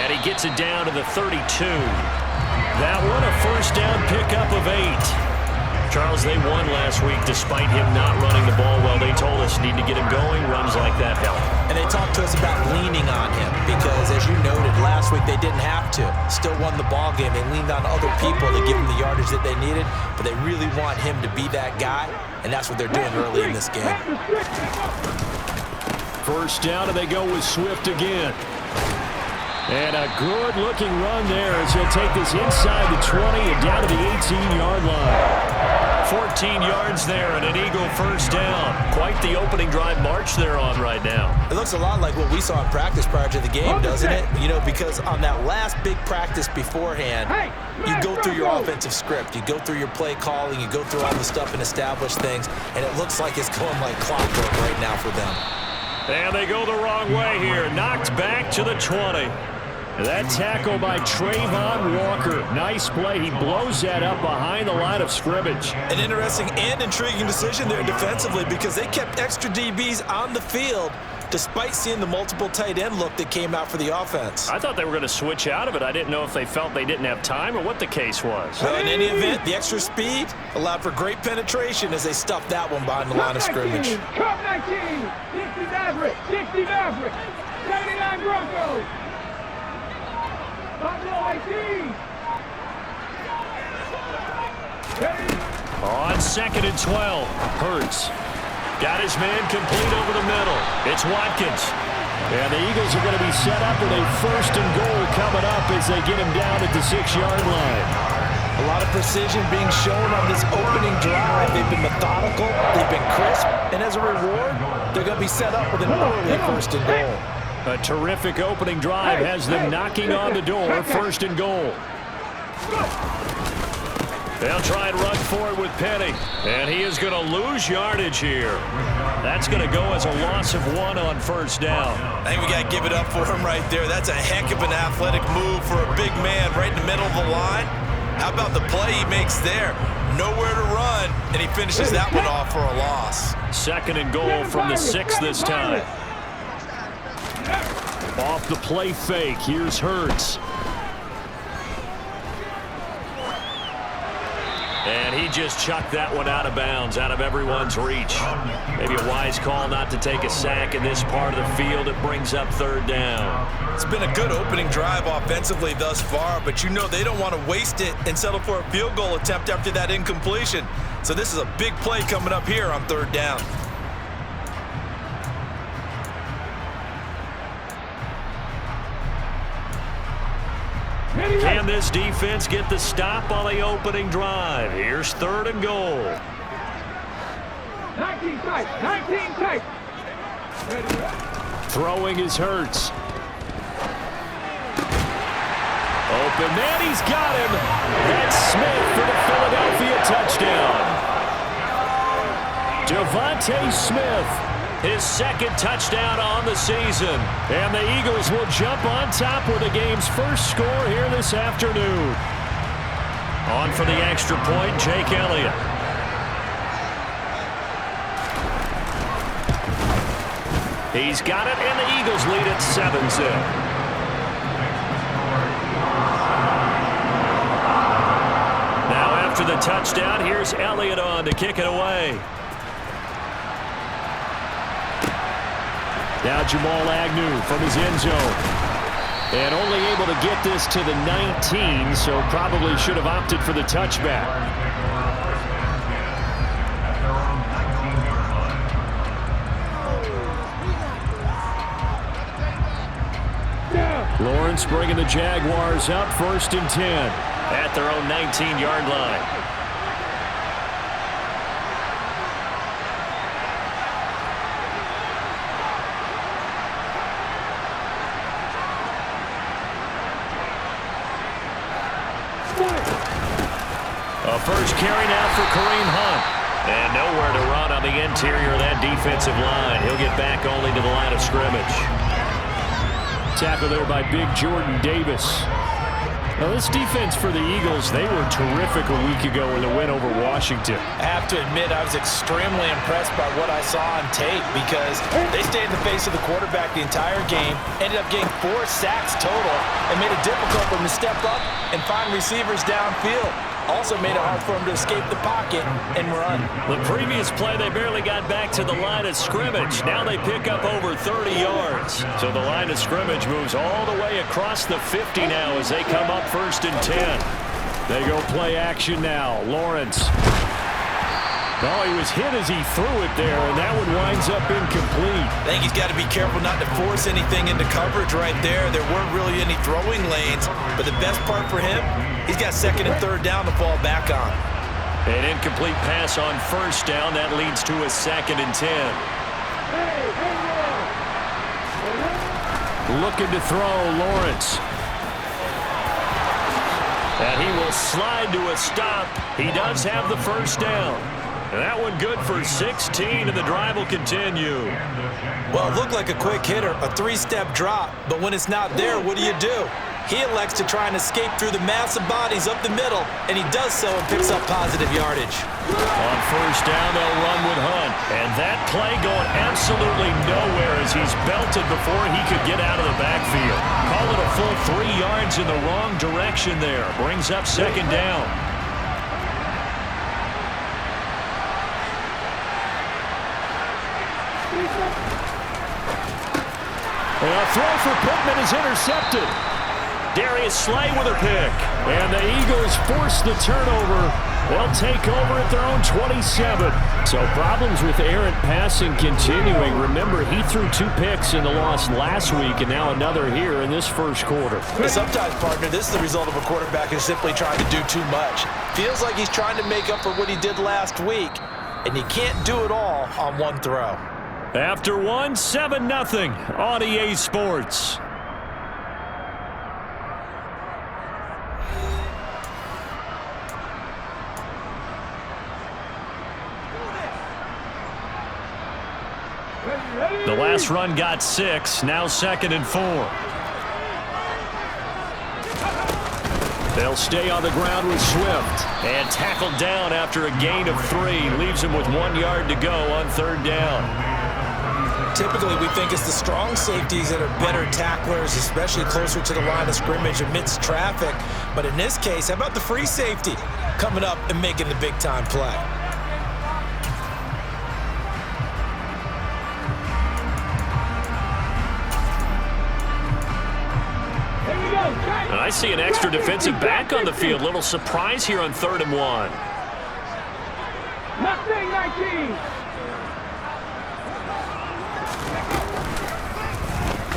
And he gets it down to the 32. That one a first down pickup of 8. Charles, they won last week despite him not running the ball well. They told us need to get him going. Runs like that help. And they talked to us about leaning on him because, as you noted, last week they didn't have to. Still won the ball game. They leaned on other people to give them the yardage that they needed, but they really want him to be that guy, and that's what they're doing early in this game. First down, and they go with Swift again. And a good-looking run there as he'll take this inside the 20 and down to the 18-yard line. 14 yards there and an Eagle first down. Quite the opening drive march they're on right now. It looks a lot like what we saw in practice prior to the game, doesn't it? You know, because on that last big practice beforehand, you go through your offensive script. You go through your play calling. You go through all the stuff and establish things. And it looks like it's going like clockwork right now for them. And they go the wrong way here. Knocked back to the 20. That tackle by Trayvon Walker. Nice play. He blows that up behind the line of scrimmage. An interesting and intriguing decision there defensively because they kept extra DBs on the field despite seeing the multiple tight end look that came out for the offense. I thought they were going to switch out of it. I didn't know if they felt they didn't have time or what the case was. Well, in any event, the extra speed allowed for great penetration as they stuffed that one behind the line of scrimmage. Cup 19, 60 Maverick, 60 Maverick, 79 Broncos. On 2nd and 12, Hurts got his man complete over the middle. It's Watkins. And the Eagles are going to be set up with a 1st and goal coming up as they get him down at the 6-yard line. A lot of precision being shown on this opening drive. They've been methodical, they've been crisp, and as a reward, they're going to be set up with an early 1st and goal. A terrific opening drive has them knocking on the door, 1st and goal. They'll try and run for it with Penny, and he is going to lose yardage here. That's going to go as a loss of 1 on 1st down. I think we got to give it up for him right there. That's a heck of an athletic move for a big man right in the middle of the line. How about the play he makes there? Nowhere to run, and he finishes that one off for a loss. 2nd and goal from the 6 this time. Off the play fake, here's Hurts. And he just chucked that one out of bounds, out of everyone's reach. Maybe a wise call not to take a sack in this part of the field. It brings up 3rd down. It's been a good opening drive offensively thus far, but you know they don't want to waste it and settle for a field goal attempt after that incompletion. So this is a big play coming up here on 3rd down. Can this defense get the stop on the opening drive? Here's 3rd and goal. 19 tight, 19 tight. Throwing is Hurts. Open man, he's got him. That's Smith for the Philadelphia touchdown. Devontae Smith. His 2nd touchdown on the season. And the Eagles will jump on top with the game's first score here this afternoon. On for the extra point, Jake Elliott. He's got it, and the Eagles lead at 7-0. Now after the touchdown, here's Elliott on to kick it away. Now Jamal Agnew from his end zone. And only able to get this to the 19, so probably should have opted for the touchback. Lawrence bringing the Jaguars up, 1st and 10 at their own 19-yard line. A first carry now for Kareem Hunt. And nowhere to run on the interior of that defensive line. He'll get back only to the line of scrimmage. Tackle there by big Jordan Davis. Now, this defense for the Eagles, they were terrific a week ago in the win over Washington. I have to admit, I was extremely impressed by what I saw on tape because they stayed in the face of the quarterback the entire game, ended up getting 4 sacks total, and made it difficult for them to step up and find receivers downfield. Also made it hard for them to escape the pocket and run. The previous play, they barely got back to the line of scrimmage. Now they pick up over 30 yards. So the line of scrimmage moves all the way across the 50 now as they come up 1st and 10. They go play action now. Lawrence. Oh, he was hit as he threw it there, and that one winds up incomplete. I think he's got to be careful not to force anything into coverage right there. There weren't really any throwing lanes, but the best part for him, he's got 2nd and 3rd down to fall back on. An incomplete pass on 1st down. That leads to a 2nd and 10. Looking to throw, Lawrence. And he will slide to a stop. He does have the 1st down. And that one good for 16, and the drive will continue. Well, it looked like a quick hitter, a 3-step drop, but when it's not there, what do? He elects to try and escape through the massive bodies up the middle, and he does so and picks up positive yardage. On 1st down, they'll run with Hunt. And that play going absolutely nowhere as he's belted before he could get out of the backfield. Call it a full 3 yards in the wrong direction there. Brings up 2nd down. A throw for Pittman is intercepted. Darius Slay with a pick. And the Eagles force the turnover. They'll take over at their own 27. So problems with errant passing continuing. Remember, he threw 2 picks in the loss last week, and now another here in this 1st quarter. Sometimes, partner, this is the result of a quarterback who's simply trying to do too much. Feels like he's trying to make up for what he did last week, and he can't do it all on one throw. After one, 7-0 on EA Sports. The last run got 6, now 2nd and 4. They'll stay on the ground with Swift and tackled down after a gain of 3. Leaves him with 1 yard to go on 3rd down. Typically, we think it's the strong safeties that are better tacklers, especially closer to the line of scrimmage amidst traffic. But in this case, how about the free safety coming up and making the big-time play? And I see an extra defensive back on the field. Little surprise here on 3rd and 1. Mustang 19.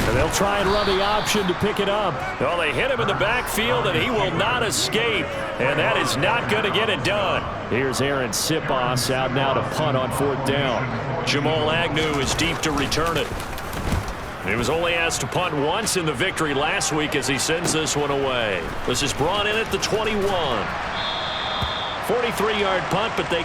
And they'll try and run the option to pick it up. Well, they hit him in the backfield, and he will not escape. And that is not going to get it done. Here's Aaron Sipos out now to punt on 4th down. Jamal Agnew is deep to return it. He was only asked to punt once in the victory last week as he sends this one away. This is brought in at the 21. 43-yard punt, but they...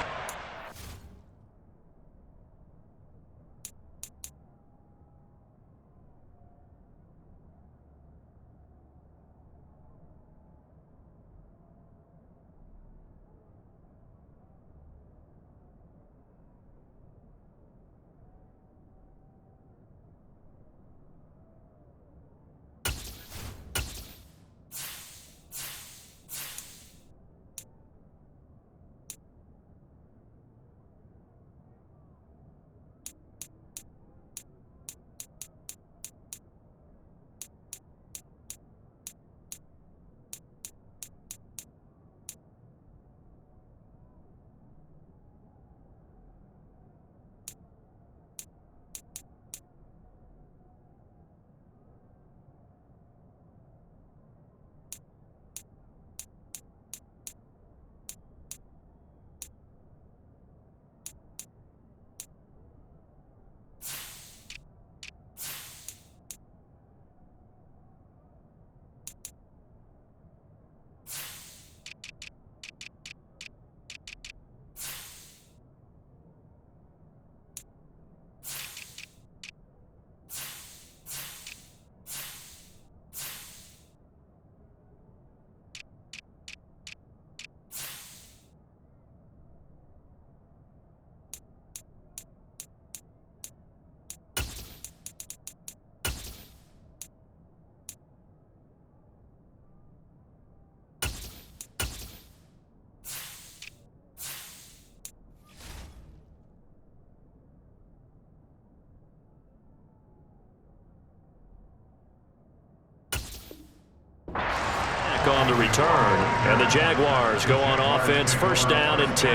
back on the return. And the Jaguars go on offense, first down and 10.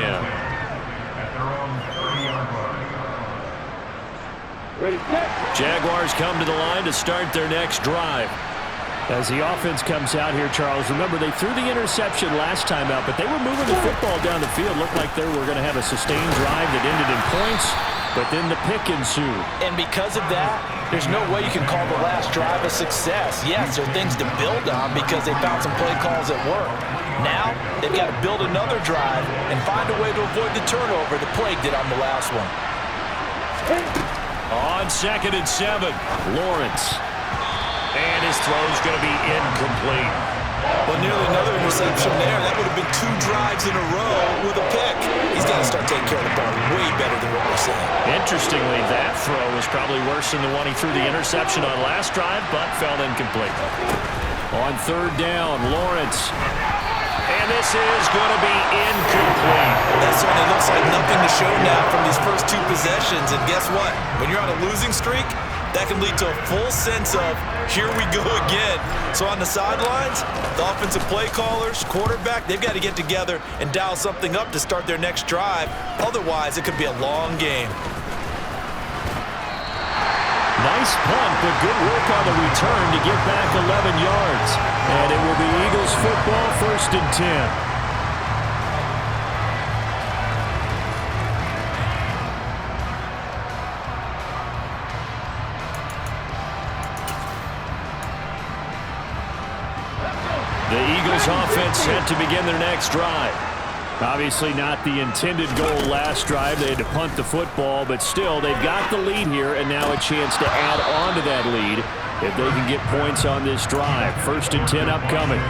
Jaguars come to the line to start their next drive. As the offense comes out here, Charles, remember they threw the interception last time out, but they were moving the football down the field. Looked like they were going to have a sustained drive that ended in points, but then the pick ensued. And because of that, there's no way you can call the last drive a success. Yes, there are things to build on because they found some play calls that work. Now, they've got to build another drive and find a way to avoid the turnover the Plague did on the last one. On 2nd and 7, Lawrence. And his throw's going to be incomplete. Well, nearly another interception there. That would have been 2 drives in a row with a pick. He's got to start taking care of the ball way better than what we're seeing. Interestingly, that throw was probably worse than the one he threw the interception on last drive, but fell incomplete. On 3rd down, Lawrence. And this is going to be incomplete. That certainly looks like nothing to show now from these first 2 possessions. And guess what? When you're on a losing streak, that can lead to a full sense of, here we go again. So on the sidelines, the offensive play callers, quarterback, they've got to get together and dial something up to start their next drive. Otherwise, it could be a long game. Nice punt, but good work on the return to get back 11 yards. And it will be Eagles football, 1st and 10. The Eagles offense set to begin their next drive. Obviously not the intended goal last drive. They had to punt the football, but still they've got the lead here and now a chance to add on to that lead if they can get points on this drive. 1st and 10 upcoming.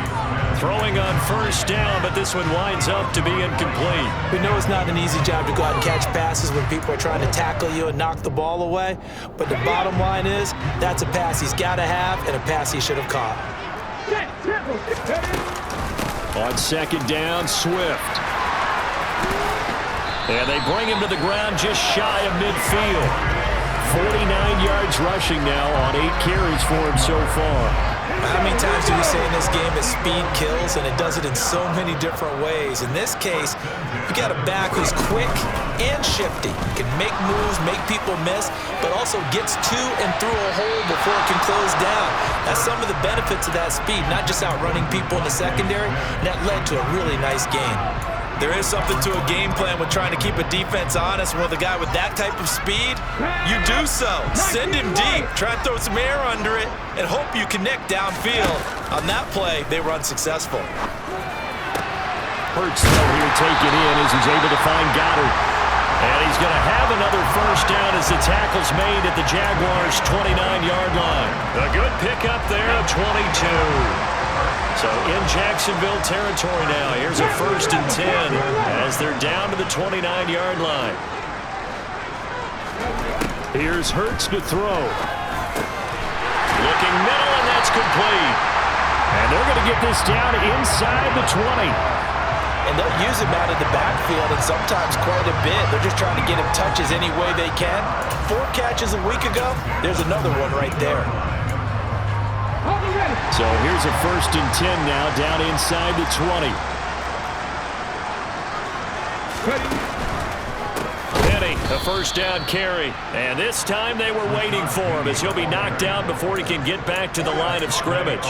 Throwing on 1st down, but this one winds up to be incomplete. We know it's not an easy job to go out and catch passes when people are trying to tackle you and knock the ball away, but the bottom line is that's a pass he's got to have and a pass he should have caught. On 2nd down, Swift. And they bring him to the ground just shy of midfield. 49 yards rushing now on 8 carries for him so far. How many times do we say in this game that speed kills, and it does it in so many different ways? In this case, you got a back who's quick and shifty. Can make moves, make people miss, but also gets to and through a hole before it can close down. That's some of the benefits of that speed, not just outrunning people in the secondary, and that led to a really nice game. There is something to a game plan with trying to keep a defense honest. With a guy with that type of speed, you do so. Send him deep. Try and throw some air under it and hope you connect downfield. On that play, they were unsuccessful. Hurts though here taken in as he's able to find Goddard. And he's going to have another 1st down as the tackle's made at the Jaguars' 29-yard line. A good pickup there of 22. So in Jacksonville territory now. Here's a 1st and 10 as they're down to the 29-yard line. Here's Hurts to throw. Looking middle, and that's complete. And they're going to get this down inside the 20. And they'll use him out of the backfield, and sometimes quite a bit. They're just trying to get him touches any way they can. 4 catches a week ago. There's another one right there. So here's a 1st and 10 now, down inside the 20. Penny, a 1st down carry. And this time they were waiting for him as he'll be knocked out before he can get back to the line of scrimmage.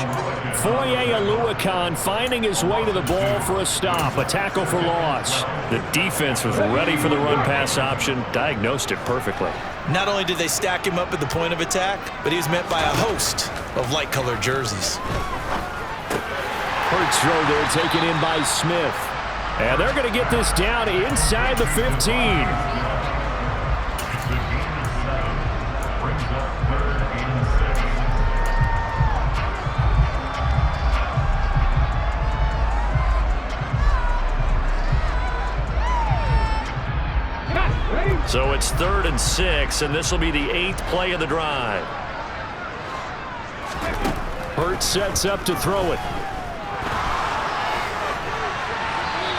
Foye Oluokun finding his way to the ball for a stop, a tackle for loss. The defense was ready for the run-pass option, diagnosed it perfectly. Not only did they stack him up at the point of attack, but he was met by a host of light-colored jerseys. Hurts throw there taken in by Smith. And they're going to get this down inside the 15. So it's 3rd and 6, and this will be the 8th play of the drive. Hurts sets up to throw it.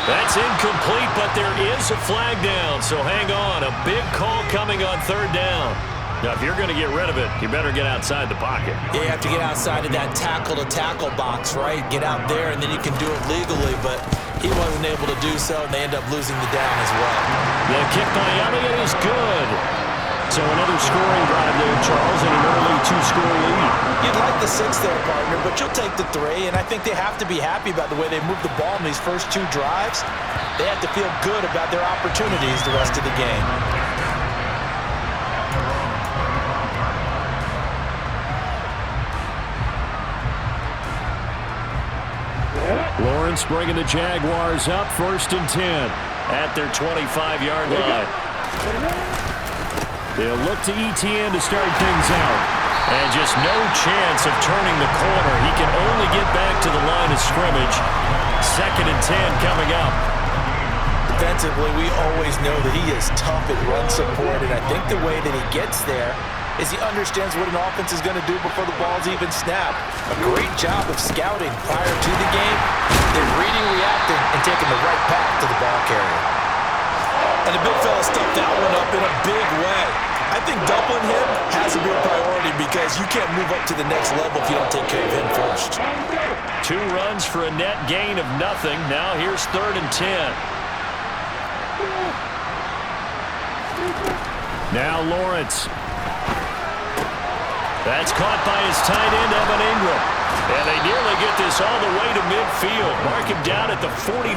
That's incomplete, but there is a flag down, so hang on. A big call coming on 3rd down. Now, if you're going to get rid of it, you better get outside the pocket. Yeah, you have to get outside of that tackle-to-tackle box, right? Get out there, and then you can do it legally, but he wasn't able to do so, and they end up losing the down as well. The kick by Elliott is good. So another scoring drive there, Charles, and an early 2-score lead. You'd like the 6 there, partner, but you'll take the 3, and I think they have to be happy about the way they moved the ball in these first 2 drives. They have to feel good about their opportunities the rest of the game. Lawrence bringing the Jaguars up, 1st and 10 at their 25-yard line. They'll look to ETN to start things out. And just no chance of turning the corner. He can only get back to the line of scrimmage. 2nd and 10 coming up. Defensively, we always know that he is tough at run support, and I think the way that he gets there is he understands what an offense is going to do before the ball's even snapped. A great job of scouting prior to the game, then reading, reacting, and taking the right path to the ball carrier. And the big fella stuffed that one up in a big way. I think doubling him has to be a priority because you can't move up to the next level if you don't take care of him first. 2 runs for a net gain of nothing. Now here's 3rd and 10. Now Lawrence. That's caught by his tight end, Evan Ingram. And they nearly get this all the way to midfield. Mark him down at the 49.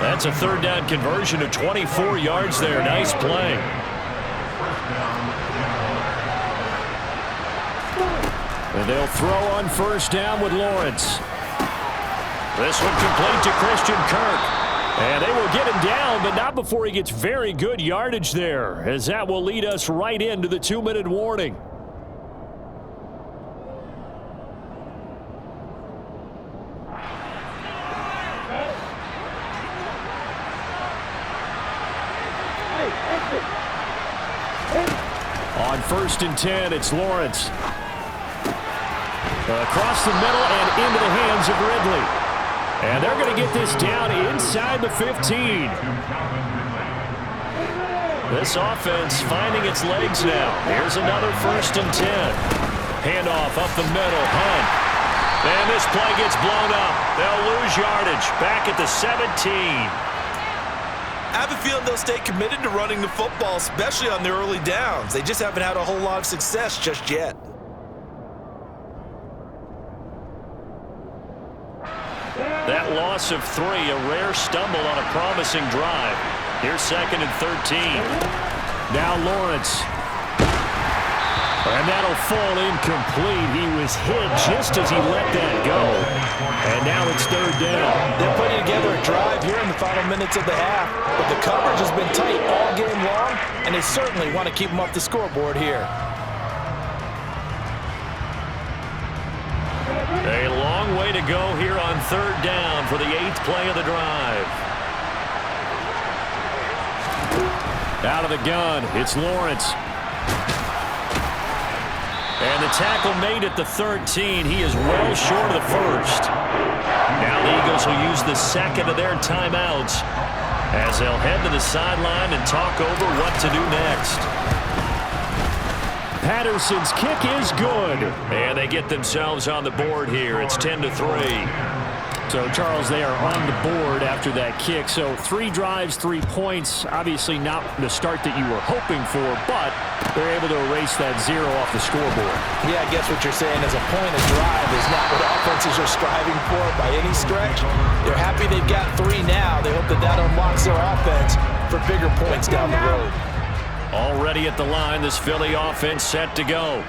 That's a 3rd down conversion of 24 yards there. Nice play. And they'll throw on 1st down with Lawrence. This one complete to Christian Kirk. And they will get him down, but not before he gets very good yardage there, as that will lead us right into the 2-minute warning. On 1st and 10, it's Lawrence. Across the middle and into the hands of Ridley. And they're going to get this down inside the 15. This offense finding its legs now. Here's another 1st and 10. Handoff up the middle. Hunt. And this play gets blown up. They'll lose yardage. Back at the 17. I have a feeling they'll stay committed to running the football, especially on their early downs. They just haven't had a whole lot of success just yet. That loss of 3, a rare stumble on a promising drive. Here's 2nd and 13. Now Lawrence. And that'll fall incomplete. He was hit just as he let that go. And now it's 3rd down. They're putting together a drive here in the final minutes of the half, but the coverage has been tight all game long, and they certainly want to keep them off the scoreboard here. A long way to go here on 3rd down for the 8th play of the drive. Out of the gun, it's Lawrence. And the tackle made at the 13. He is well short of the 1st. Now the Eagles will use the 2nd of their timeouts as they'll head to the sideline and talk over what to do next. Patterson's kick is good. And they get themselves on the board here. It's 10-3. So, Charles, they are on the board after that kick. So 3 drives, 3 points. Obviously not the start that you were hoping for, but they're able to erase that 0 off the scoreboard. Yeah, I guess what you're saying is a point of drive is not what offenses are striving for by any stretch. They're happy they've got 3 now. They hope that that unlocks their offense for bigger points down the road. Already at the line, this Philly offense set to go.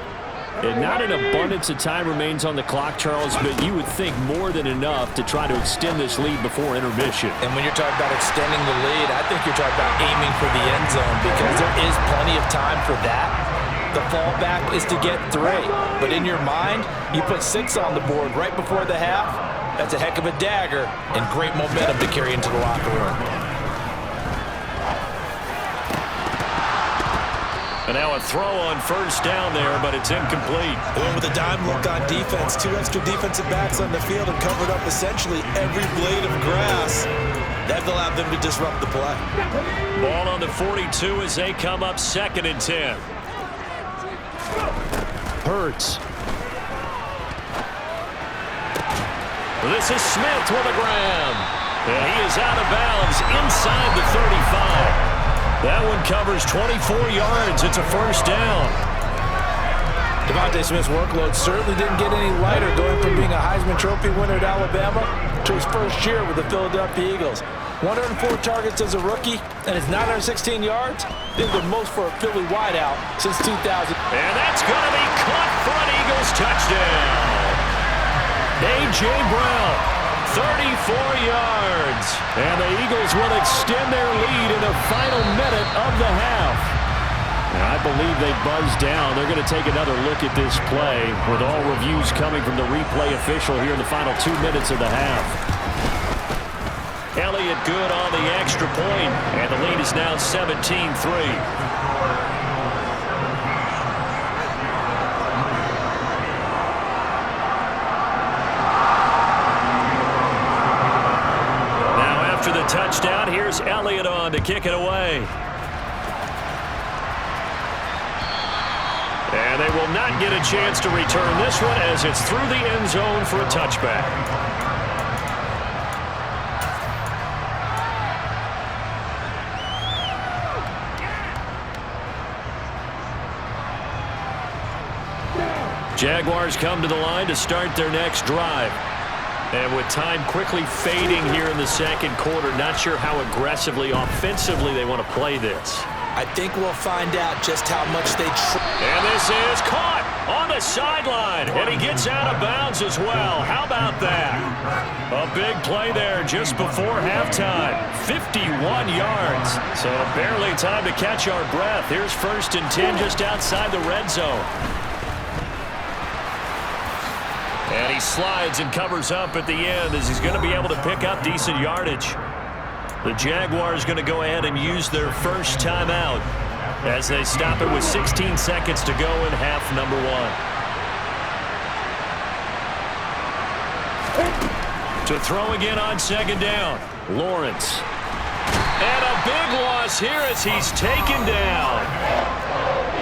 And not an abundance of time remains on the clock, Charles, but you would think more than enough to try to extend this lead before intermission. And when you're talking about extending the lead, I think you're talking about aiming for the end zone because there is plenty of time for that. The fallback is to get 3. But in your mind, you put 6 on the board right before the half. That's a heck of a dagger and great momentum to carry into the locker room. And now a throw on 1st down there, but it's incomplete. Going with a dime look on defense. 2 extra defensive backs on the field and covered up essentially every blade of grass. That allowed them to disrupt the play. Ball on the 42 as they come up 2nd and 10. Hurts. This is Smith with a grab. And he is out of bounds inside the 35. That one covers 24 yards. It's a first down. Devontae Smith's workload certainly didn't get any lighter going from being a Heisman Trophy winner at Alabama to his first year with the Philadelphia Eagles. 104 targets as a rookie, and his 916 yards is the most for a Philly wideout since 2000. And that's going to be caught for an Eagles touchdown. A.J. Brown, 34 yards. And the Eagles will extend their lead in the final minute of the half. And I believe they buzzed down. They're going to take another look at this play with all reviews coming from the replay official here in the final 2 minutes of the half. Elliott good on the extra point, and the lead is now 17-3. After the touchdown, here's Elliott on to kick it away. And they will not get a chance to return this one as it's through the end zone for a touchback. Jaguars come to the line to start their next drive. And with time quickly fading here in the second quarter, not sure how aggressively, offensively they want to play this. I think we'll find out just how much they try. And this is caught on the sideline, and he gets out of bounds as well. How about that? A big play there just before halftime. 51 yards. So barely time to catch our breath. Here's 1st and 10 just outside the red zone. And he slides and covers up at the end as he's going to be able to pick up decent yardage. The Jaguars going to go ahead and use their first timeout as they stop it with 16 seconds to go in half number 1. To throw again on 2nd down, Lawrence. And a big loss here as he's taken down.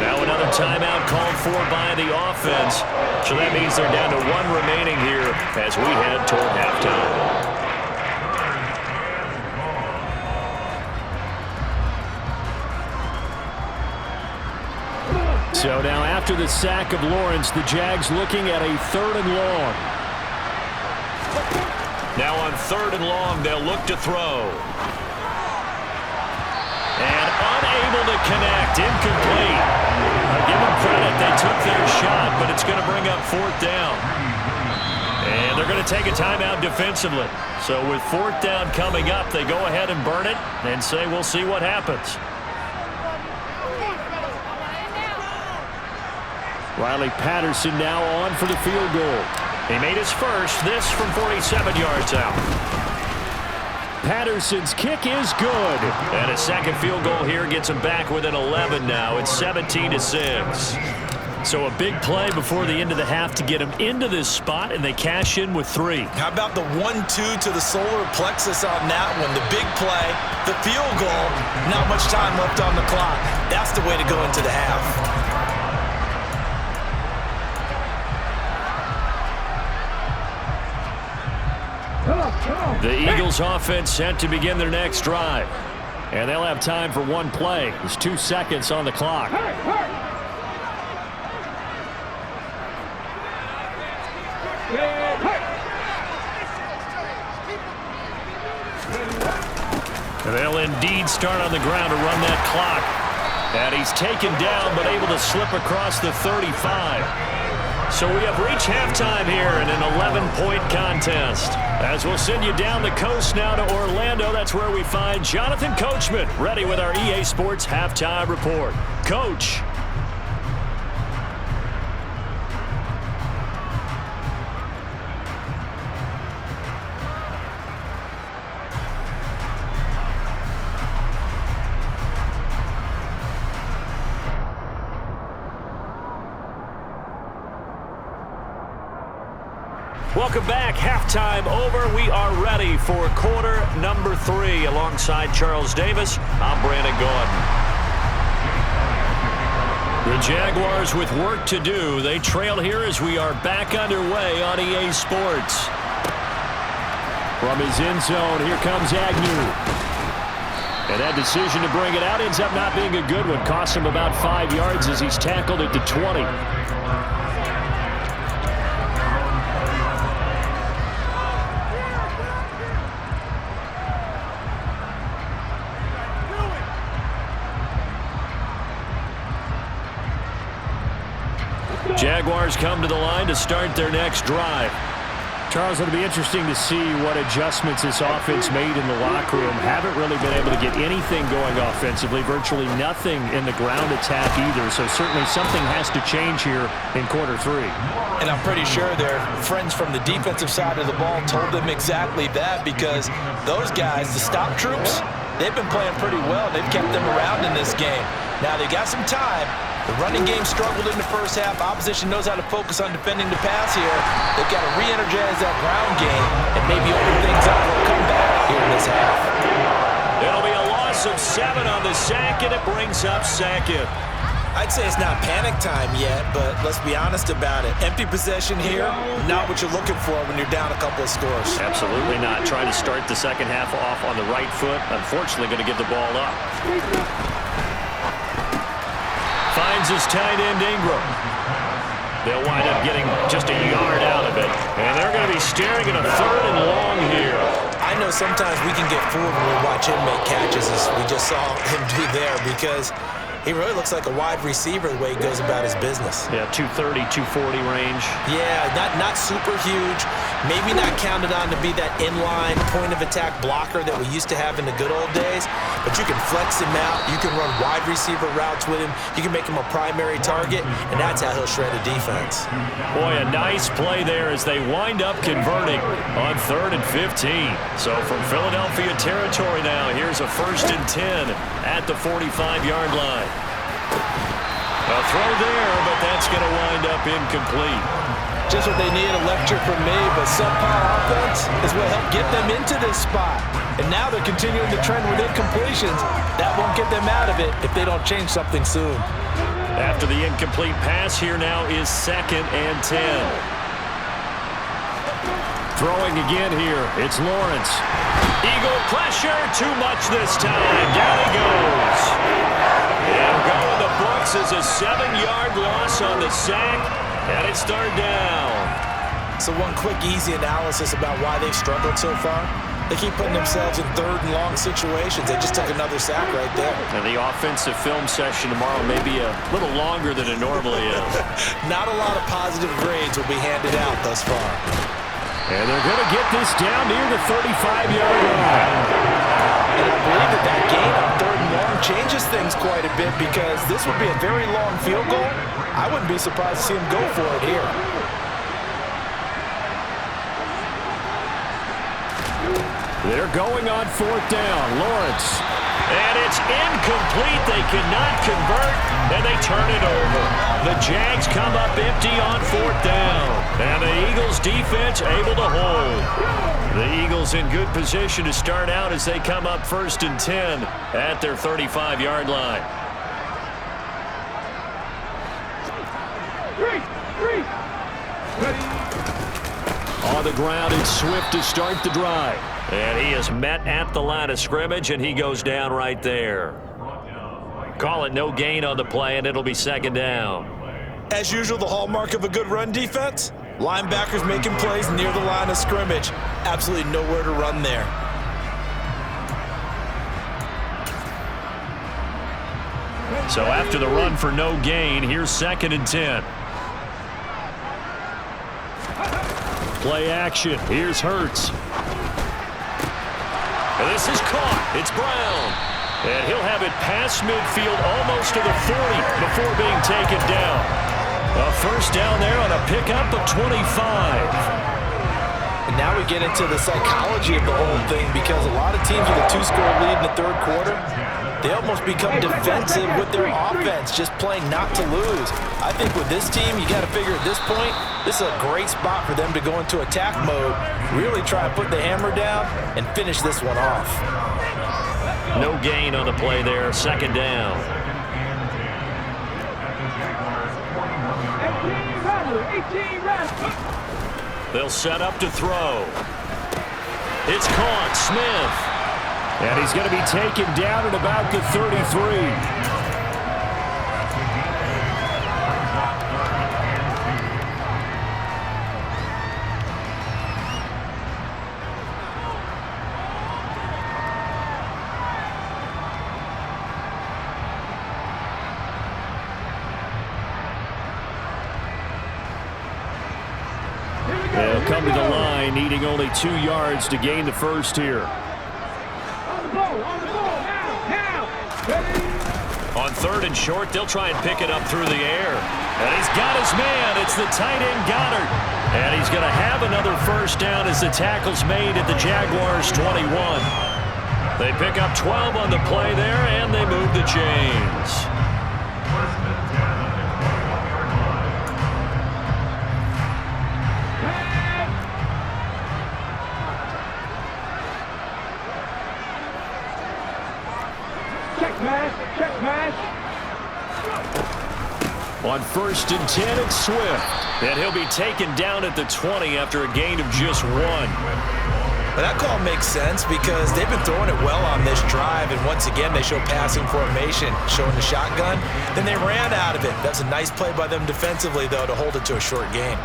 Now another timeout called for by the offense. So that means they're down to 1 remaining here as we head toward halftime. So now after the sack of Lawrence, the Jags looking at a 3rd and long. Now on 3rd and long, they'll look to throw. And unable to connect, incomplete. Give them credit, they took their shot, but it's going to bring up 4th down. And they're going to take a timeout defensively. So with 4th down coming up, they go ahead and burn it and say we'll see what happens. Riley Patterson now on for the field goal. He made his first, this from 47 yards out. Patterson's kick is good. And a second field goal here gets him back within 11 now. It's 17-6. So a big play before the end of the half to get him into this spot, and they cash in with 3. How about the 1-2 to the solar plexus on that one? The big play, the field goal, not much time left on the clock. That's the way to go into the half. The Eagles offense set to begin their next drive. And they'll have time for 1 play. There's 2 seconds on the clock. They'll indeed start on the ground to run that clock. And he's taken down but able to slip across the 35. So we have reached halftime here in an 11-point contest. As we'll send you down the coast now to Orlando, that's where we find Jonathan Coachman, ready with our EA Sports Halftime Report. Coach. Welcome back. Halftime over. We are ready for quarter number 3. Alongside Charles Davis, I'm Brandon Gordon. The Jaguars with work to do. They trail here as we are back underway on EA Sports. From his end zone, here comes Agnew. And that decision to bring it out ends up not being a good one. Costs him about 5 yards as he's tackled at the 20. Jaguars come to the line to start their next drive. Charles, it'll be interesting to see what adjustments this offense made in the locker room. Haven't really been able to get anything going offensively, virtually nothing in the ground attack either. So certainly something has to change here in quarter 3. And I'm pretty sure their friends from the defensive side of the ball told them exactly that, because those guys, the stop troops, they've been playing pretty well. They've kept them around in this game. Now they got some time. The running game struggled in the first half. Opposition knows how to focus on defending the pass here. They've got to re-energize that ground game and maybe open things up for a comeback here in this half. It'll be a loss of 7 on the sack, and it brings up second. I'd say it's not panic time yet, but let's be honest about it. Empty possession here, not what you're looking for when you're down a couple of scores. Absolutely not. Trying to start the second half off on the right foot. Unfortunately, going to give the ball up. Finds his tight end, Ingram. They'll wind up getting just a yard out of it. And they're going to be staring at a 3rd and long here. I know sometimes we can get fooled when we watch him make catches, as we just saw him do there, because he really looks like a wide receiver the way he goes about his business. Yeah, 230, 240 range. Yeah, not super huge. Maybe not counted on to be that inline point-of-attack blocker that we used to have in the good old days. But you can flex him out. You can run wide receiver routes with him. You can make him a primary target, and that's how he'll shred a defense. Boy, a nice play there as they wind up converting on 3rd and 15. So from Philadelphia territory now, here's a 1st and 10 at the 45-yard line. A throw there, but that's going to wind up incomplete. Just what they need, a lecture from me, but subpar offense is what helped get them into this spot. And now they're continuing the trend with incompletions. That won't get them out of it if they don't change something soon. After the incomplete pass, here now is 2nd and 10. Throwing again here, it's Lawrence. Eagle pressure, too much this time. Down he goes. And go in the books as a 7-yard loss on the sack, and it's 3rd down. So one quick, easy analysis about why they've struggled so far. They keep putting themselves in 3rd and long situations. They just took another sack right there. And the offensive film session tomorrow may be a little longer than it normally is. Not a lot of positive grades will be handed out thus far. And they're going to get this down near the 35-yard line. And I believe that gain on 3rd and long changes things quite a bit, because this would be a very long field goal. I wouldn't be surprised to see him go for it here. They're going on 4th down. Lawrence. And it's incomplete. They cannot convert, and they turn it over. The Jags come up empty on 4th down. And the Eagles defense able to hold. The Eagles in good position to start out as they come up 1st and 10 at their 35-yard line. On the ground, it's Swift to start the drive. And he is met at the line of scrimmage, and he goes down right there. Call it no gain on the play, and it'll be 2nd down. As usual, the hallmark of a good run defense, linebackers making plays near the line of scrimmage. Absolutely nowhere to run there. So after the run for no gain, here's 2nd and 10. Play action. Here's Hurts. And this is caught. It's Brown. And he'll have it past midfield almost to the 40 before being taken down. A 1st down there on a pickup of 25. And now we get into the psychology of the whole thing, because a lot of teams with a 2-score lead in the 3rd quarter, they almost become defensive with their offense, just playing not to lose. I think with this team, you got to figure at this point, this is a great spot for them to go into attack mode, really try to put the hammer down and finish this one off. No gain on the play there, 2nd down. They'll set up to throw. It's caught. Smith. And he's going to be taken down at about the 33. They'll come to the line, needing only 2 yards to gain the first here. On 3rd and short, they'll try and pick it up through the air. And he's got his man. It's the tight end, Goddard. And he's going to have another first down as the tackle's made at the Jaguars' 21. They pick up 12 on the play there, and they move the chains. On 1st and 10, it's Swift. And he'll be taken down at the 20 after a gain of just 1. But that call makes sense because they've been throwing it well on this drive, and once again they show passing formation, showing the shotgun. Then they ran out of it. That's a nice play by them defensively, though, to hold it to a short gain.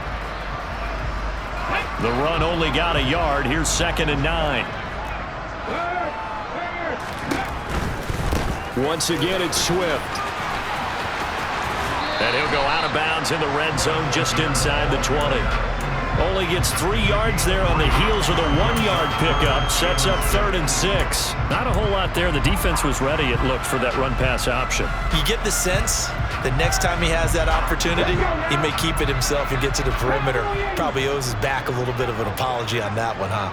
The run only got a yard. Here's 2nd and 9. Once again, it's Swift. And he'll go out of bounds in the red zone just inside the 20. Only gets 3 yards there on the heels of the 1-yard pickup. Sets up 3rd and 6. Not a whole lot there. The defense was ready, it looked, for that run-pass option. You get the sense that next time he has that opportunity, he may keep it himself and get to the perimeter. Probably owes his back a little bit of an apology on that one, huh?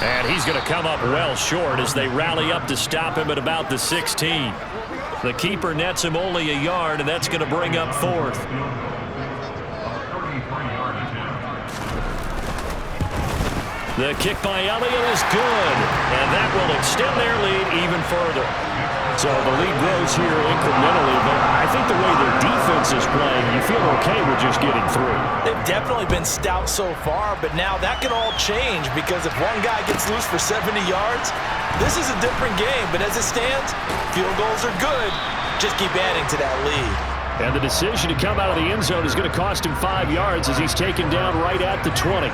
And he's going to come up well short as they rally up to stop him at about the 16. The keeper nets him only a yard, and that's going to bring up 4th. The kick by Elliott is good, and that will extend their lead even further. So the lead grows here incrementally, but I think the way their defense is playing, you feel okay with just getting through. They've definitely been stout so far, but now that can all change because if one guy gets loose for 70 yards, this is a different game. But as it stands, field goals are good. Just keep adding to that lead. And the decision to come out of the end zone is going to cost him 5 yards as he's taken down right at the 20.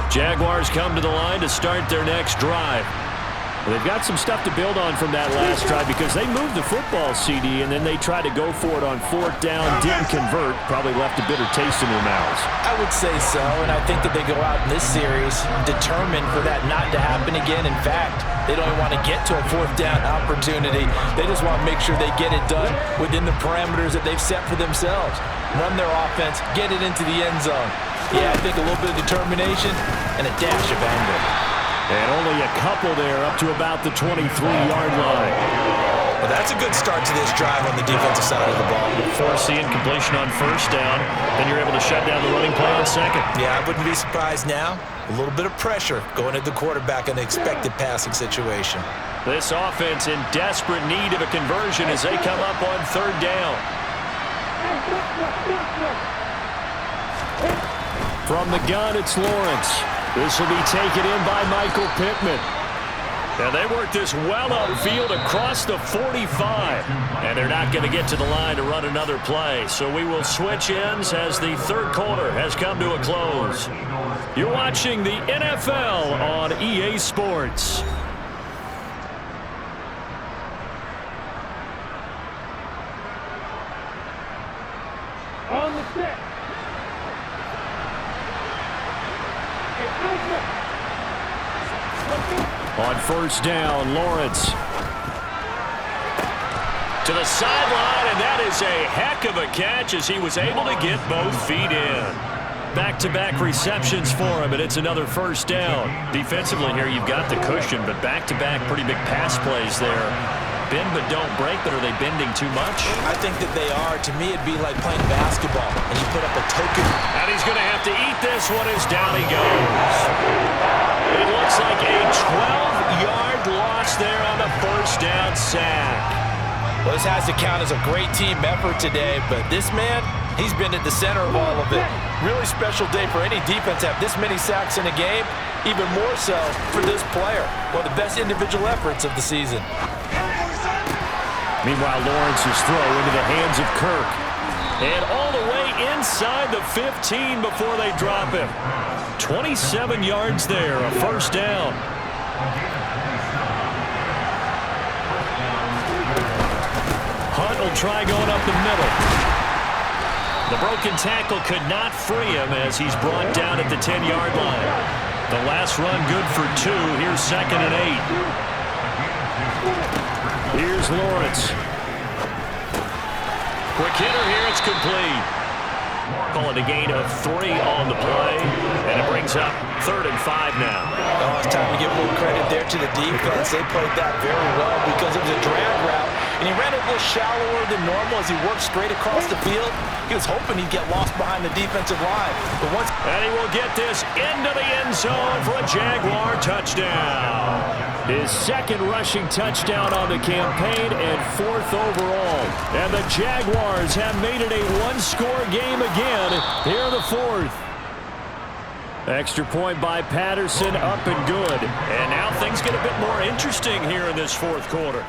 Jaguars come to the line to start their next drive. Well, they've got some stuff to build on from that last drive because they moved the football, CD, and then they tried to go for it on 4th down, didn't convert, probably left a bitter taste in their mouths. I would say so, and I think that they go out in this series determined for that not to happen again. In fact, they don't even want to get to a 4th down opportunity. They just want to make sure they get it done within the parameters that they've set for themselves. Run their offense, get it into the end zone. Yeah, I think a little bit of determination and a dash of anger. And only a couple there up to about the 23-yard line. Well, that's a good start to this drive on the defensive side of the ball. Force the incompletion on 1st down, then you're able to shut down the running play on 2nd. Yeah, I wouldn't be surprised now. A little bit of pressure going at the quarterback in an expected passing situation. This offense in desperate need of a conversion as they come up on 3rd down. From the gun, it's Lawrence. This will be taken in by Michael Pittman. And they work this well upfield across the 45. And they're not going to get to the line to run another play. So we will switch ends as the 3rd quarter has come to a close. You're watching the NFL on EA Sports. On the set. On 1st down, Lawrence to the sideline, and that is a heck of a catch as he was able to get both feet in. Back-to-back receptions for him, and it's another 1st down. Defensively here, you've got the cushion, but back-to-back pretty big pass plays there. bend but don't break, but are they bending too much? I think that they are. To me, it'd be like playing basketball, and you put up a token. And he's going to have to eat this one as down he goes. It looks like a 12-yard loss there on the first down sack. Well, this has to count as a great team effort today, but this man, he's been at the center of all of it. Really special day for any defense to have this many sacks in a game, even more so for this player. One of the best individual efforts of the season. Meanwhile, Lawrence's throw into the hands of Kirk. And all the way inside the 15 before they drop him. 27 yards there, a first down. Hunt will try going up the middle. The broken tackle could not free him as he's brought down at the 10-yard line. The last run good for 2. Here's 2nd and 8. Here's Lawrence. Quick hitter here, it's complete. Call it a gain of 3 on the play, and it brings up 3rd and 5 now. Oh, it's time to give more credit there to the defense. They played that very well because it was a drag route, and he ran it a little shallower than normal as he worked straight across the field. He was hoping he'd get lost behind the defensive line. But and he will get this into the end zone for a Jaguar touchdown. His 2nd rushing touchdown on the campaign and 4th overall. And the Jaguars have made it a one-score game again here in the 4th. Extra point by Patterson, up and good. And now things get a bit more interesting here in this 4th quarter.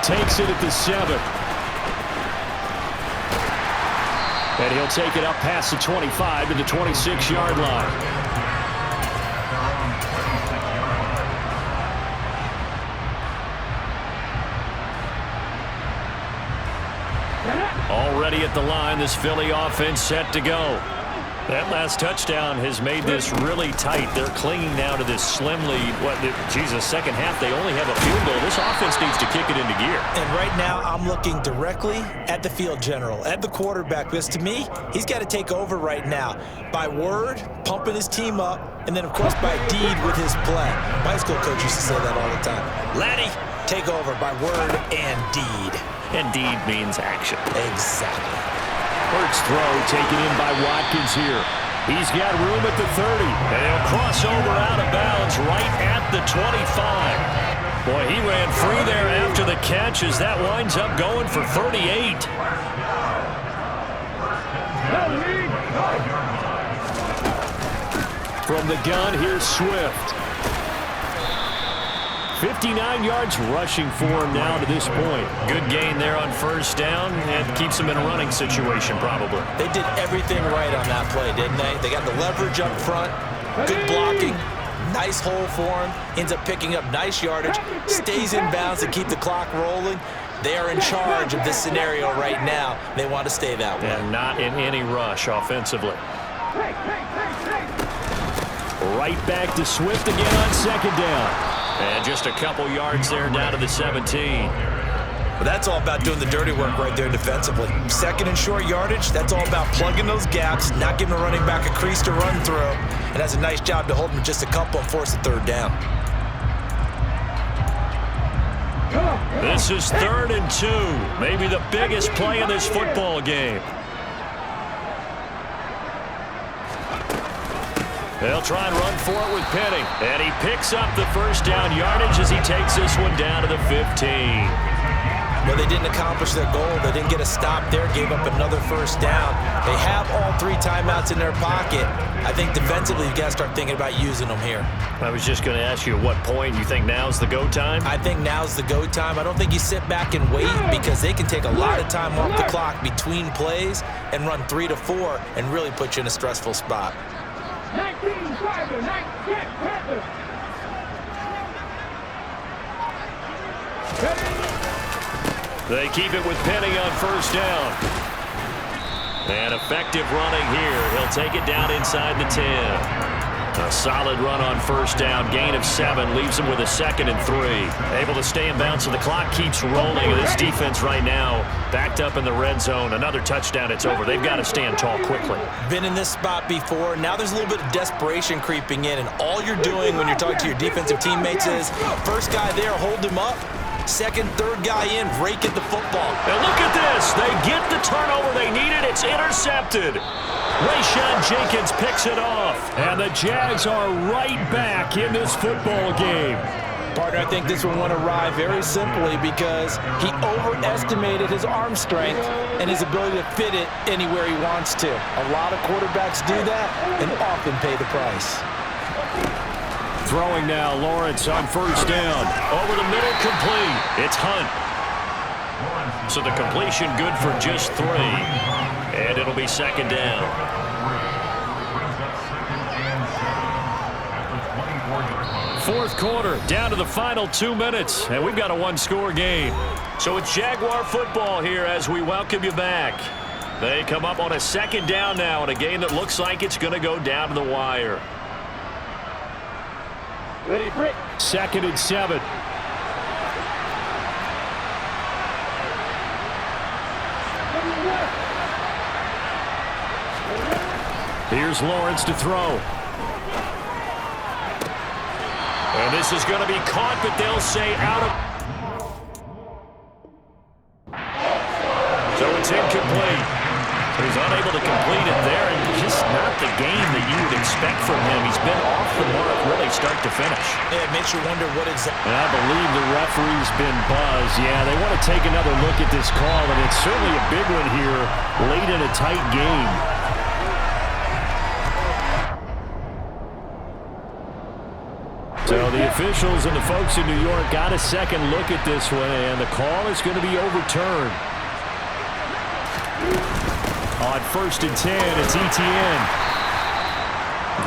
Takes it at the 7. And he'll take it up past the 25 to the 26-yard line. Already at the line, this Philly offense set to go. That last touchdown has made this really tight. They're clinging now to this slim lead. Second half, they only have a field goal. This offense needs to kick it into gear. And right now, I'm looking directly at the field general, at the quarterback, because to me, he's got to take over right now. By word, pumping his team up, and then, of course, by deed with his play. My school coach used to say that all the time. Laddie, take over by word and deed. And deed means action. Exactly. First throw taken in by Watkins here. He's got room at the 30. And he'll cross over out of bounds right at the 25. Boy, he ran free there after the catch as that winds up going for 38. From the gun, here's Swift. 59 yards rushing for him now to this point. Good gain there on first down and keeps him in a running situation probably. They did everything right on that play, didn't they? They got the leverage up front, good blocking, nice hole for him, ends up picking up nice yardage, stays in bounds to keep the clock rolling. They are in charge of this scenario right now. They want to stay that way. And not in any rush offensively. Right back to Swift again on second down. And just a couple yards there down to the 17. But that's all about doing the dirty work right there defensively. Second and short yardage, that's all about plugging those gaps, not giving a running back a crease to run through. And that's a nice job to hold him just a couple and force the 3rd down. This is 3rd and 2. Maybe the biggest play in this football game. They'll try and run for it with Penny. And he picks up the first down yardage as he takes this one down to the 15. Well, they didn't accomplish their goal. They didn't get a stop there, gave up another first down. They have all 3 timeouts in their pocket. I think defensively, you've got to start thinking about using them here. I was just going to ask you at what point you think now's the go time? I think now's the go time. I don't think you sit back and wait because they can take a lot of time off the clock between plays and run 3 to 4 and really put you in a stressful spot. 19 Panther, 19 Panther. They keep it with Penny on first down. And effective running here. He'll take it down inside the 10. A solid run on first down. Gain of 7 leaves them with a 2nd and 3. Able to stay in bounds, so the clock keeps rolling. This defense right now backed up in the red zone. Another touchdown, it's over. They've got to stand tall quickly. Been in this spot before. Now there's a little bit of desperation creeping in, and all you're doing when you're talking to your defensive teammates is first guy there, hold him up. Second, third guy in, rake at the football. And look at this. They get the turnover they needed. It's intercepted. Rayshawn Jenkins picks it off. And the Jags are right back in this football game. Partner, I think this one won awry very simply because he overestimated his arm strength and his ability to fit it anywhere he wants to. A lot of quarterbacks do that and often pay the price. Throwing now, Lawrence on first down. Over the middle, complete. It's Hunt. So the completion good for just 3. And it'll be 2nd down. Fourth quarter, down to the final 2 minutes, and we've got a 1-score game. So it's Jaguar football here as we welcome you back. They come up on a 2nd down now in a game that looks like it's going to go down to the wire. Ready, Brick. 2nd and 7. Here's Lawrence to throw. And this is going to be caught, but they'll say out of... So it's incomplete. He's unable to complete it there, and just not the game that you would expect from him. He's been off the mark really start to finish. Yeah, it makes you wonder what exactly. And I believe the referee's been buzzed. Yeah, they want to take another look at this call, and it's certainly a big one here late in a tight game. So the officials and the folks in New York got a second look at this one, and the call is going to be overturned. On 1st and 10, it's Etienne.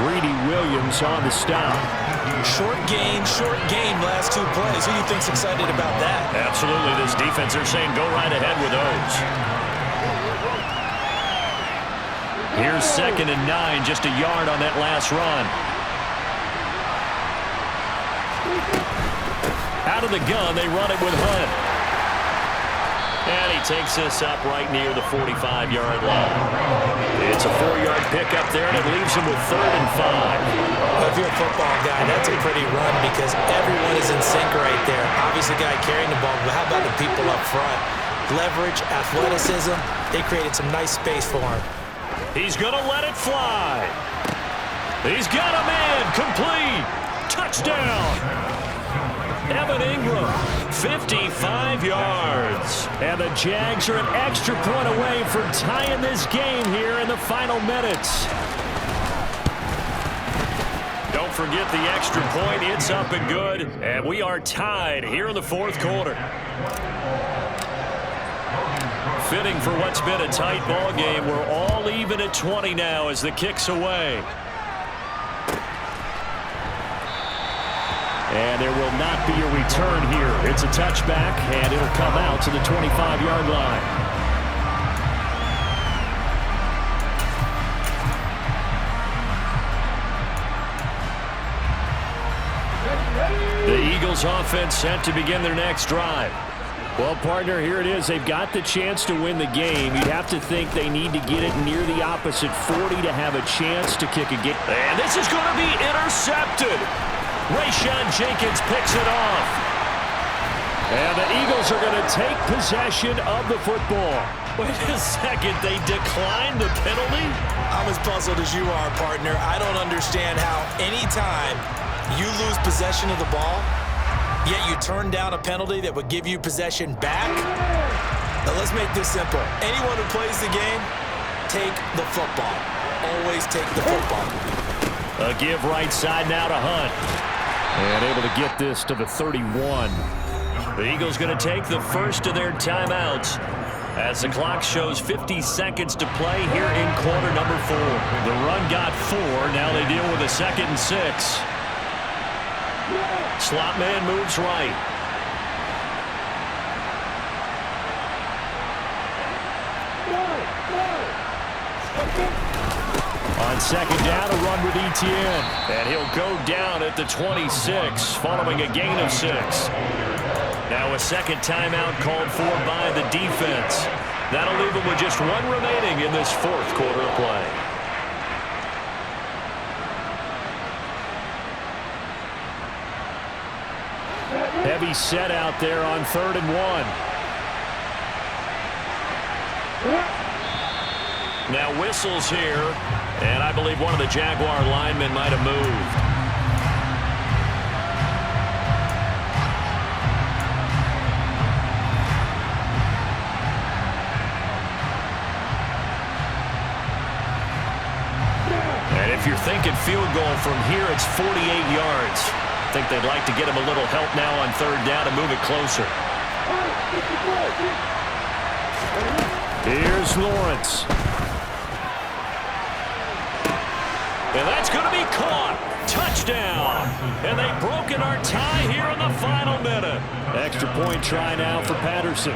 Greedy Williams on the stop. Short game, last 2 plays. Who do you think's excited about that? Absolutely, this defense, they're saying go right ahead with those. Here's 2nd and 9, just a yard on that last run. Out of the gun, they run it with Hunt. And he takes this up right near the 45-yard line. It's a 4-yard pickup there, and it leaves him with 3rd and 5. Well, if you're a football guy, that's a pretty run because everyone is in sync right there. Obviously, the guy carrying the ball, but how about the people up front? Leverage, athleticism, they created some nice space for him. He's going to let it fly. He's got him in, complete. Touchdown. Evan Ingram, 55 yards. And the Jags are an extra point away from tying this game here in the final minutes. Don't forget the extra point. It's up and good. And we are tied here in the 4th quarter. Fitting for what's been a tight ball game. We're all even at 20 now as the kick's away. And there will not be a return here. It's a touchback, and it'll come out to the 25-yard line. The Eagles offense set to begin their next drive. Well, partner, here it is. They've got the chance to win the game. You'd have to think they need to get it near the opposite 40 to have a chance to kick a game. And this is going to be intercepted. Rayshawn Jenkins picks it off. And the Eagles are going to take possession of the football. Wait a second, they declined the penalty? I'm as puzzled as you are, partner. I don't understand how anytime you lose possession of the ball, yet you turn down a penalty that would give you possession back. Now let's make this simple. Anyone who plays the game, take the football. Always take the football. A give right side now to Hunt. And able to get this to the 31. The Eagles going to take the first of their timeouts as the clock shows 50 seconds to play here in quarter number 4. The run got 4. Now they deal with a 2nd and 6. Slot man moves right. On second down, a run with Etienne. And he'll go down at the 26 following a gain of 6. Now a second timeout called for by the defense. That'll leave them with just one remaining in this fourth quarter of play. Heavy set out there on 3rd and 1. Now whistles here, and I believe one of the Jaguar linemen might have moved. And if you're thinking field goal from here, it's 48 yards. I think they'd like to get him a little help now on 3rd down and move it closer. Here's Lawrence. And that's going to be caught. Touchdown. And they've broken our tie here in the final minute. Extra point try now for Patterson.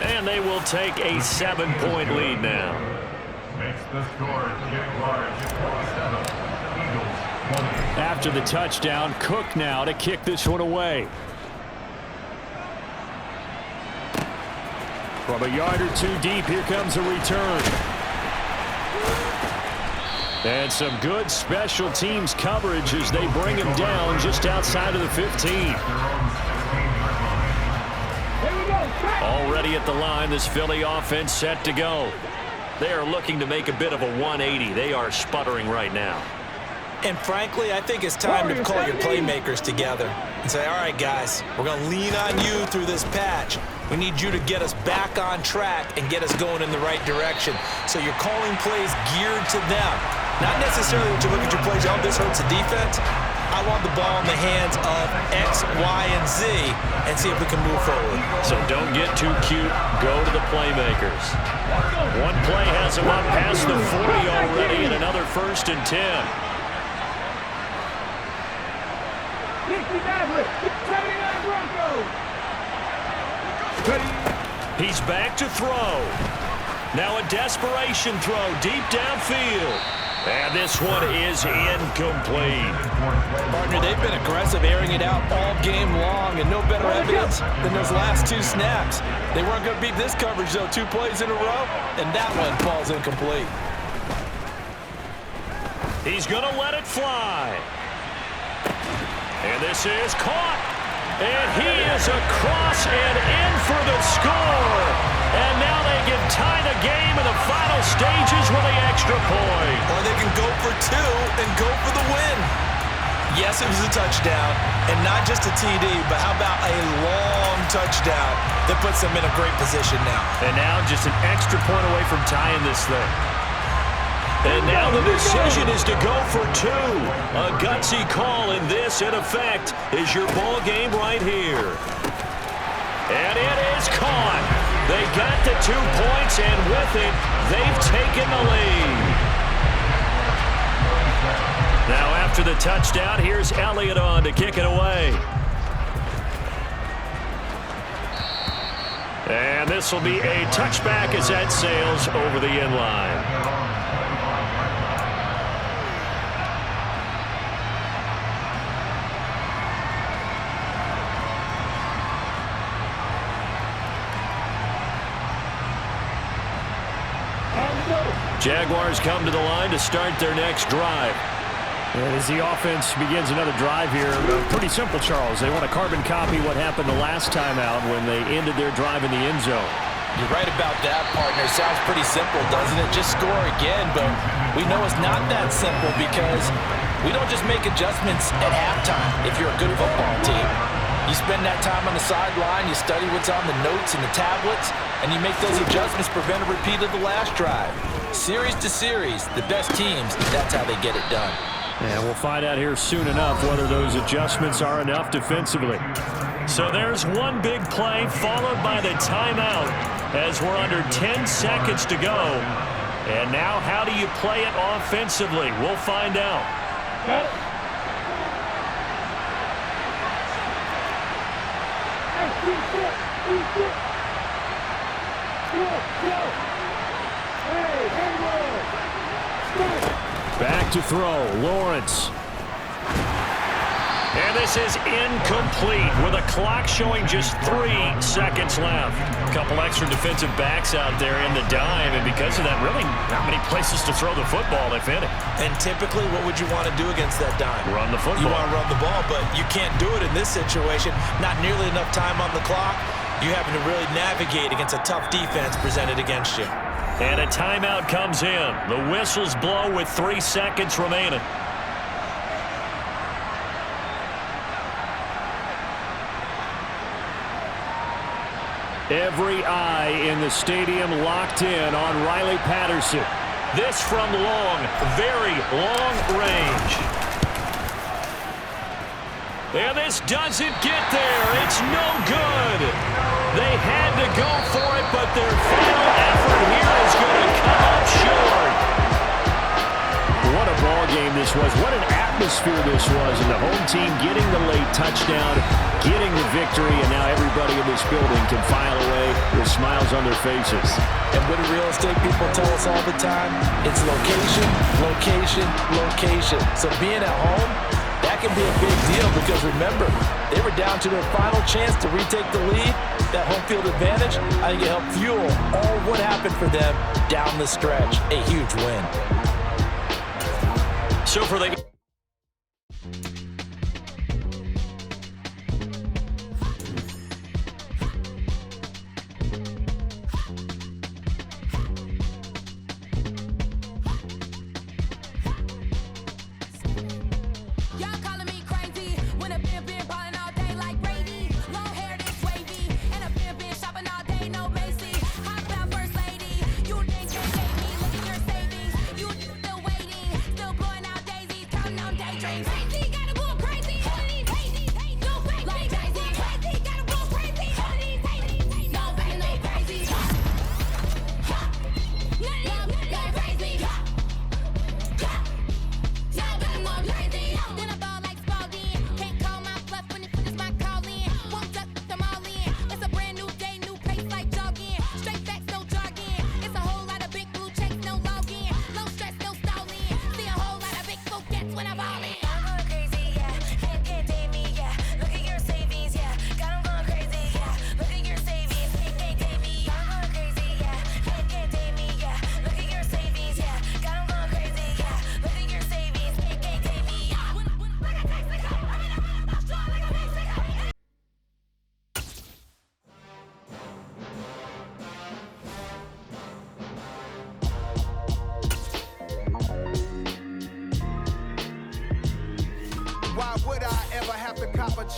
And they will take a 7-point lead now. After the touchdown, Cook now to kick this one away. From a yard or two deep, here comes a return. And some good special teams coverage as they bring him down just outside of the 15. Already at the line, this Philly offense set to go. They are looking to make a bit of a 180. They are sputtering right now. And frankly, I think it's time to call your playmakers together and say, all right, guys, we're going to lean on you through this patch. We need you to get us back on track and get us going in the right direction. So you're calling plays geared to them. Not necessarily that you look at your plays, oh, this hurts the defense. I want the ball in the hands of X, Y, and Z and see if we can move forward. So don't get too cute. Go to the playmakers. One play has him up past the 40 already and another 1st and 10. He's back to throw. Now a desperation throw deep downfield. And this one is incomplete. Partner, they've been aggressive, airing it out all game long, and no better evidence than those last 2 snaps. They weren't going to beat this coverage, though, 2 plays in a row, and that one falls incomplete. He's going to let it fly. And this is caught. And he is across and in for the score. And now they can tie the game in the final stages with the extra point. Or they can go for 2 and go for the win. Yes, it was a touchdown, and not just a TD, but how about a long touchdown that puts them in a great position now. And now just an extra point away from tying this thing. And now the decision is to go for 2. A gutsy call, and this, in effect, is your ball game right here. And it is caught. They got the 2 points, and with it, they've taken the lead. Now after the touchdown, here's Elliott on to kick it away. And this will be a touchback as that sails over the end line. Jaguars come to the line to start their next drive. And as the offense begins another drive here, pretty simple, Charles. They want to carbon copy what happened the last time out when they ended their drive in the end zone. You're right about that, partner. Sounds pretty simple, doesn't it? Just score again, but we know it's not that simple because we don't just make adjustments at halftime if you're a good football team. You spend that time on the sideline, you study what's on the notes and the tablets, and you make those adjustments, prevent a repeat of the last drive. Series to series, the best teams, that's how they get it done. And we'll find out here soon enough whether those adjustments are enough defensively. So there's one big play followed by the timeout as we're under 10 seconds to go. And now how do you play it offensively? We'll find out. Back to throw, Lawrence. And this is incomplete with a clock showing just 3 seconds left. A couple extra defensive backs out there in the dime, and because of that, really not many places to throw the football, if any. And typically, what would you want to do against that dime? Run the football. You want to run the ball, but you can't do it in this situation. Not nearly enough time on the clock. You having to really navigate against a tough defense presented against you. And a timeout comes in. The whistles blow with 3 seconds remaining. Every eye in the stadium locked in on Riley Patterson. This from long, very long range. And this doesn't get there. It's no good. They had to go for it, but their final effort here is going to come up short. What a ball game this was. What an atmosphere this was. And the home team getting the late touchdown, getting the victory, and now everybody in this building can file away with smiles on their faces. And what do real estate people tell us all the time? It's location, location, location. So being at home, that can be a big deal because remember, they were down to their final chance to retake the lead. That home field advantage, I think it helped fuel all what happened for them down the stretch. A huge win. So for the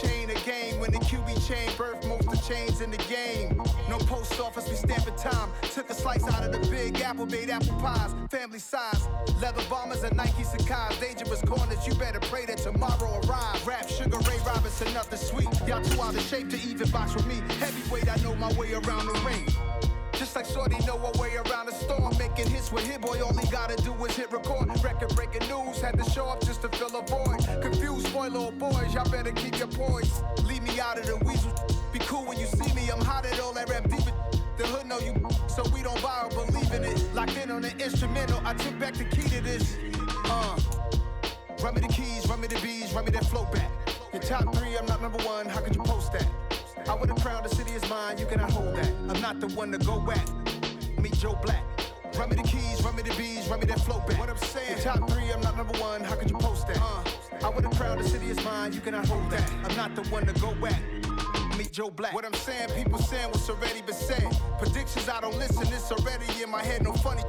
chain a game when the QB chain birthed most of the chains in the game. No post office, we stamping time. Took a slice out of the big apple, made apple pies, family size. Leather bombers and Nike Sacai's. Dangerous corners, you better pray that tomorrow arrives. Rap Sugar Ray Robinson, nothing sweet. Y'all too out of shape to even box with me. Heavyweight, I know my way around the ring. Just like Shorty know her way around the storm. Making hits with Hit Boy, all he gotta do is hit record. Record breaking news, had to show up just to fill a void. Confused boy, little boys, y'all better keep your poise. Leave me out of the weasel. Be cool when you see me, I'm hot at all that rap deep. The hood know you, so we don't borrow, believe in it. Locked in on the instrumental, I took back the key to this. Run me the keys, run me the bees, run me that flow back. Your top three, I'm not number one, how could you post that? I would have crowned the city is mine, you cannot hold that. I'm not the one to go at. Meet Joe Black. Run me the keys, run me the bees, run me that flow back. What I'm saying, your top three, I'm not number one, how could you post that? I would have crowned the city is mine, you cannot hold that. I'm not the one to go at. Meet Joe Black. What I'm saying, people saying what's already been said. Predictions, I don't listen, it's already in my head, no funny.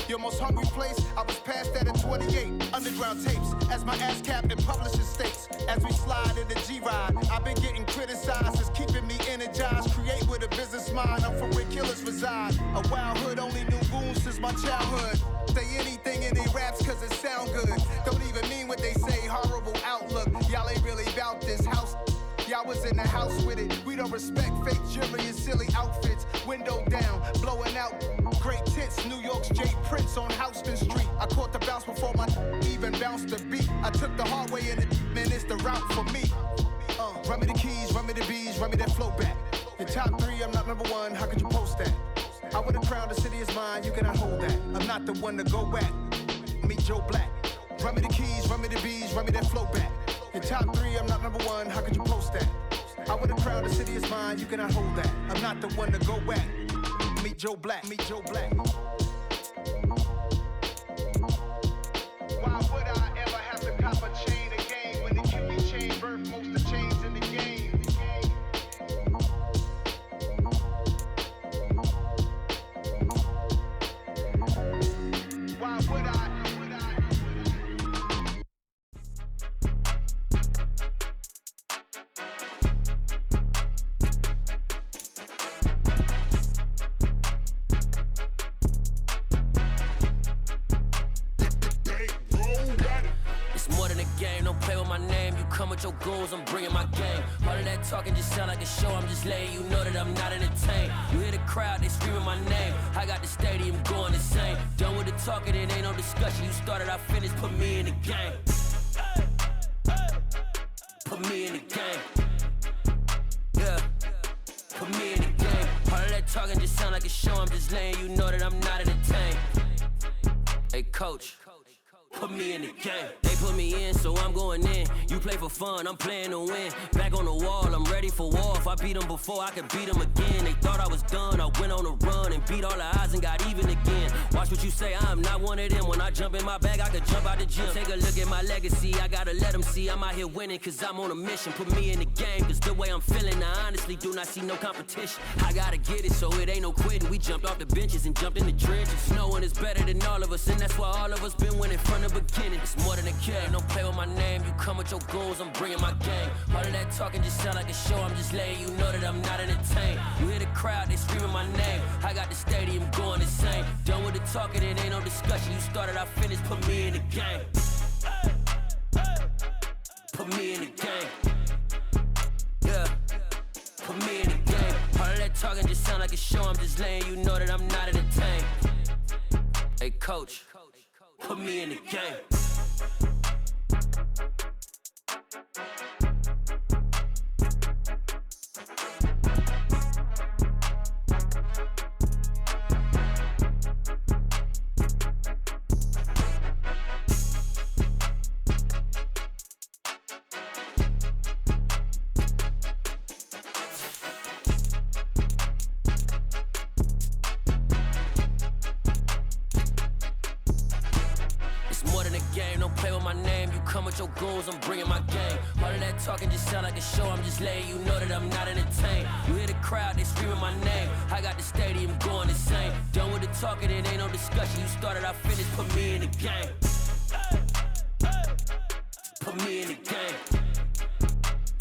Your most hungry place, I was past that at 28. Underground tapes, as my ass cap in publishing states. As we slide in the G-Ride, I've been getting criticized, it's keeping me energized. Create with a business mind, I'm from where killers reside. A wild hood, only knew goons since my childhood. Say anything in they raps cause it sound good. Don't even mean what they say, horrible outlook. Y'all ain't really about this house. Y'all was in the house with it. We don't respect fake jewelry and silly outfits. Window down, blowing out great tits. New York's J. Prince on Houston Street. I caught the bounce before my even bounced the beat. I took the hard way in it, man, it's the route for me. Run me the keys, run me the bees, run me that flow back. Your top three, I'm not number one, how could you post that? I would have crowned the city is mine, you cannot hold that. I'm not the one to go at. Meet Joe Black. Run me the keys, run me the bees, run me that flow back. In top 3, I'm not number 1, how could you post that? Out with a crowd, the city is mine, you cannot hold that. I'm not the one to go back. Meet Joe Black, meet Joe Black. Why would I ever have to cop a chain again when the QB chain birthed most of chains in the game? Why would I? Come with your goons, I'm bringing my game. All of that talking just sound like a show. I'm just letting you know that I'm not entertained. You hear the crowd, they screaming my name. I got the stadium going insane. Done with the talking, it ain't no discussion. You started, I finished, put me in the game. Put me in the game. Yeah, put me in the game. All of that talking just sound like a show. I'm just letting you know that I'm not entertained. Hey, coach. Put me in the game. They put me in, so I'm going in. You play for fun, I'm playing to win. Back on the wall, I'm ready for war. If I beat them before, I could beat them again. They thought I was done, I went on a run and beat all the odds and got even again. Watch what you say, I'm not one of them. When I jump in my bag, I could jump out the gym. Take a look at my legacy, I gotta let them see I'm out here winning, cause I'm on a mission. Put me in the game, cause the way I'm feeling, I honestly do not see no competition. I gotta get it, so it ain't no quitting. We jumped off the benches and jumped in the trenches. No one is better than all of us, and that's why all of us been winning from the beginning. It's more than a game, don't play with my name. You come with your goons, I'm bringing my game. All of that talking just sound like a show. I'm just letting you know that I'm not entertained. You hear the crowd, they screaming my name. I got the stadium going insane. Done with the talking, it ain't no discussion. You started, I finished, put me in the game. Put me in the game. Yeah, put me in the game. All of that talking just sound like a show. I'm just letting you know that I'm not entertained. Hey, coach. Put me in the game. Your goons, I'm bringing my game. All of that talking just sound like a show. I'm just letting you know that I'm not entertained. You hear the crowd, they screaming my name. I got the stadium going insane. Done with the talking, it ain't no discussion. You started, I finished, put me in the game. Put me in the game.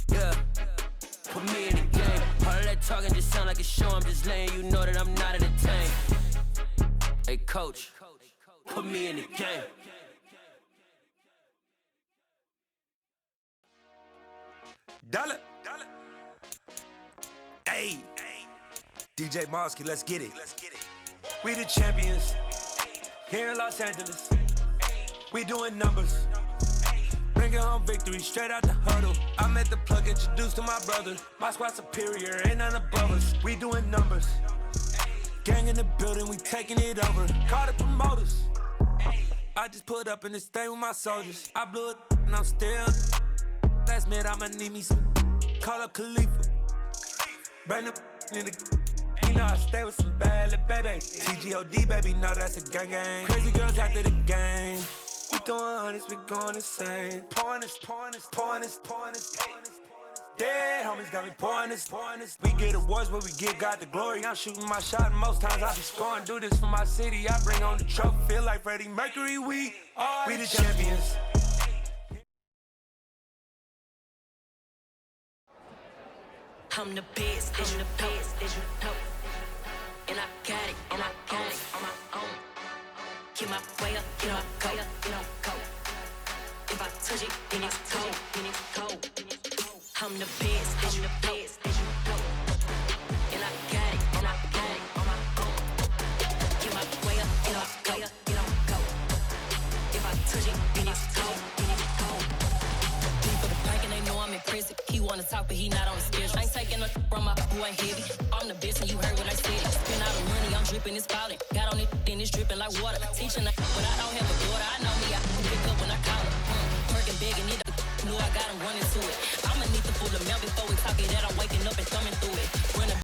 Yeah, put me in the game. All of that talking just sound like a show. I'm just letting you know that I'm not entertained. Hey, coach, put me in the game. Dollar. Hey, DJ Mosky, let's get it. We the champions here in Los Angeles. We doing numbers. Bringing home victory straight out the huddle. I met the plug, introduced to my brother. My squad superior, ain't none above us. We doing numbers. Gang in the building, we taking it over. Call the promoters. I just put up in this thing with my soldiers. I blew it and I'm still. Last minute, I'ma need me some. Call up Khalifa. Bring the in the. You know I stay with some bad little baby. TGOD, baby, no, that's a gang gang. Crazy girls after the game. We throwing hundreds, we going insane. Pouring this. Dead homies got me pouring this. We get awards, but we give God the glory. I'm shooting my shot, and most times I be scoring. Do this for my city, I bring on the trophy. Feel like Freddie Mercury, we the champions. I'm the best, and I got it, on my own. Get my way up, get my go. If I touch it, then it's cold. I'm the best, and I got it, on my own. Get my way up, get my go. If I touch it, then it's cold. Deep for the bank and they know I'm in prison. He wanna talk, but he not on the schedule. I ain't taking no from my who ain't heavy. All I'm the best and you heard what I said. Spend all the money, I'm dripping, it's falling. Got on it, then it's dripping like water. Teaching like, but I don't have a daughter. I know me, I can pick up when I call her. Twerking, begging it, know I got him running to it. I'ma need the full amount before we talk it out. I'm waking up and thumbing through it. Run a